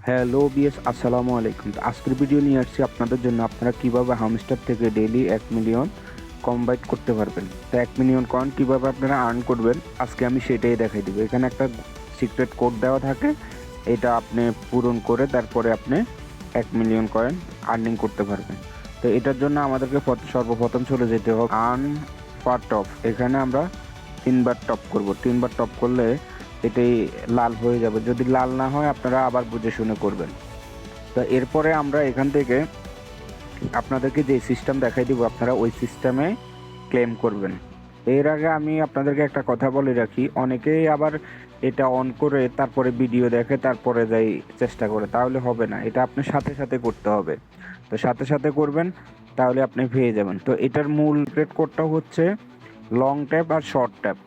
Hello BS, আসসালামু আলাইকুম। আজকের ভিডিও নিয়ে আসছি আপনাদের জন্য আপনারা কিভাবে হামস্টার থেকে ডেইলি 1 মিলিয়ন কম্বাইট করতে পারবেন। তো 1 মিলিয়ন কয়েন কিভাবে আপনারা আর্ন করবেন আজকে আমি সেটাই দেখাই দিব। এখানে একটা সিক্রেট কোড দেওয়া থাকে, এটা আপনি পূরণ করে তারপরে আপনি 1 মিলিয়ন কয়েন আর্নিং করতে পারবেন। তো এটার জন্য আমাদেরকে সর্বপ্রথম চলে যেতে হবে আর্ন পার টপ। এখানে আমরা 3বার টপ করব। 3বার টপ করলে এটাই লাল হয়ে যাবে। যদি লাল না হয় আপনারা আবার বুঝে শুনে করবেন। তো এরপরে আমরা এখান থেকে আপনাদেরকে যে সিস্টেম দেখাই দিব আপনারা ওই সিস্টেমে ক্লেম করবেন। এর আগে আমি আপনাদেরকে একটা কথা বলে রাখি, অনেকেই আবার এটা অন করে তারপরে ভিডিও দেখে তারপরে যাই চেষ্টা করে, তাহলে হবে না। এটা আপনি সাথে সাথে করতে হবে। তো সাথে সাথে করবেন, তাহলে আপনি পেয়ে যাবেন। তো এটার মূল রেট কোডটা হচ্ছে লং ট্যাপ আর শর্ট ট্যাপ।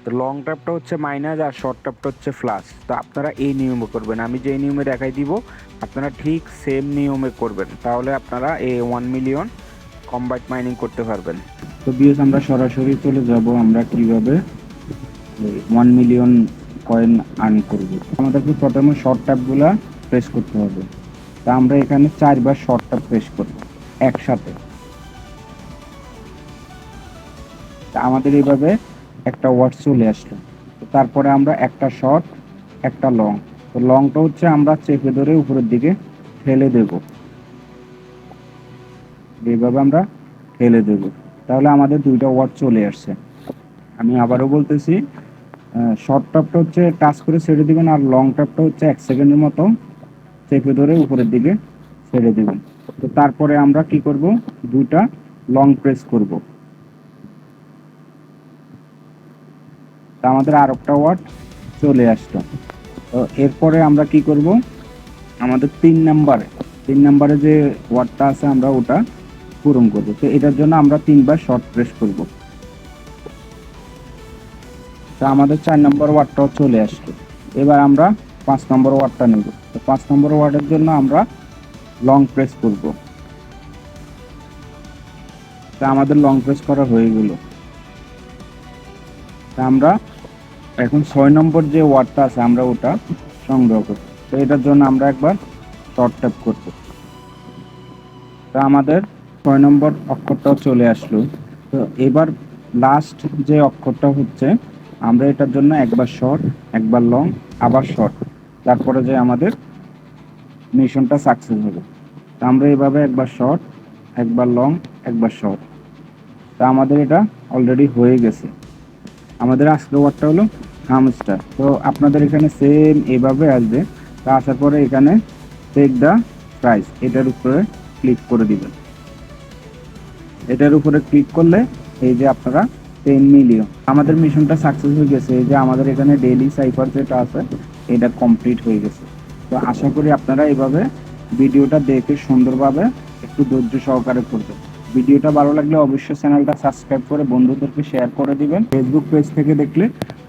তো লং ট্যাপটা হচ্ছে মাইনাস আর শর্ট ট্যাপটা হচ্ছে প্লাস। তো আপনারা এই নিয়মে করবেন, আমি যেই নিয়মে দেখাই দিব আপনারা ঠিক সেম নিয়মে করবেন, তাহলে আপনারা এই 1 মিলিয়ন কম্বাইট মাইনিং করতে পারবেন। তো বিএস আমরা সরাসরি চলে যাব আমরা কিভাবে 1 মিলিয়ন কয়েন আর্ন করব। আমাদেরকে প্রথমে শর্ট ট্যাপগুলা প্রেস করতে হবে। তা আমরা এখানে 4বার শর্ট ট্যাপ প্রেস করব একসাথে। তা আমাদের এইভাবে একটা ওয়ার্ড চলে আসলো। তো তারপরে আমরা একটা শর্ট একটা লং। তো লংটা হচ্ছে আমরা চেপে ধরে উপরের দিকে ঠেলে দেব, এইভাবে আমরা ঠেলে দেব। তাহলে আমাদের দুইটা ওয়ার্ড চলে আসছে। আমি আবারও বলতেছি, শর্ট টপটা হচ্ছে টাচ করে ছেড়ে দিবেন, আর লং টপটা হচ্ছে 1 সেকেন্ডের মতো চেপে ধরে উপরের দিকে ছেড়ে দিবেন। তো তারপরে আমরা কি করব, দুইটা লং প্রেস করব। তা আমাদের আর একটা ওয়ার্ড চলে আসলো। তো এরপরে আমরা কি করব, আমাদের 3 নাম্বারে যে ওয়ার্ডটা আছে আমরা ওটা পূরণ করব। তো এটার জন্য আমরা 3বার শর্ট প্রেস করব। তো আমাদের 4 নম্বর ওয়ার্ডটাও চলে আসলো। এবার আমরা 5 নম্বর ওয়ার্ডটা নেব। তো 5 নম্বর ওয়ার্ডের জন্য আমরা লং প্রেস করব। তা আমাদের লং প্রেস করা হয়ে গেল। তা আমরা এখন 6 নম্বর যে ওয়ার্ডটা আছে আমরা ওটা সংগ্রহ করব। তো এটার জন্য আমরা একবার শর্ট ট্যাপ করব। তা আমাদের 6 নম্বর অক্ষরটাও চলে আসলো। তো এবার লাস্ট যে অক্ষরটা হচ্ছে, আমরা এটার জন্য একবার শর্ট একবার লং আবার শর্ট, তারপরে যে আমাদের মিশনটা সাকসেস হবে। তা আমরা এভাবে একবার শর্ট একবার লং একবার শর্ট। তা আমাদের এটা অলরেডি হয়ে গেছে। আমাদের আজকের ওয়ার্ডটা হলো হামস্টার। তো আপনাদের এখানে সেম এভাবে আসবে। তা আসার পরে এখানে টেক দ্য প্রাইস এটার উপরে ক্লিক করে দিবেন। এটার উপরে ক্লিক করলে এই যে আপনারা 10 মিলিয়ন, আমাদের মিশনটা সাকসেস হয়ে গেছে। এই যে আমাদের এখানে ডেইলি সাইফার যেটা আছে এটা কমপ্লিট হয়ে গেছে। তো আশা করি আপনারা এইভাবে ভিডিওটা দেখে সুন্দরভাবে একটু ধৈর্য সহকারে করবেন। ভিডিওটা ভালো লাগলে অবশ্যই চ্যানেলটা সাবস্ক্রাইব করে বন্ধুদেরকে শেয়ার করে দিবেন। ফেসবুক পেজ থেকে দেখলে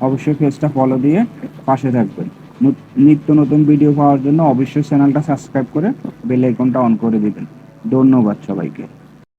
অবশ্যই পেজটা ফলো দিয়ে পাশে থাকবেন। নিত্য নতুন ভিডিও পাওয়ার জন্য অবশ্যই চ্যানেলটা সাবস্ক্রাইব করে বেল আইকনটা অন করে দিবেন। ধন্যবাদ সবাইকে।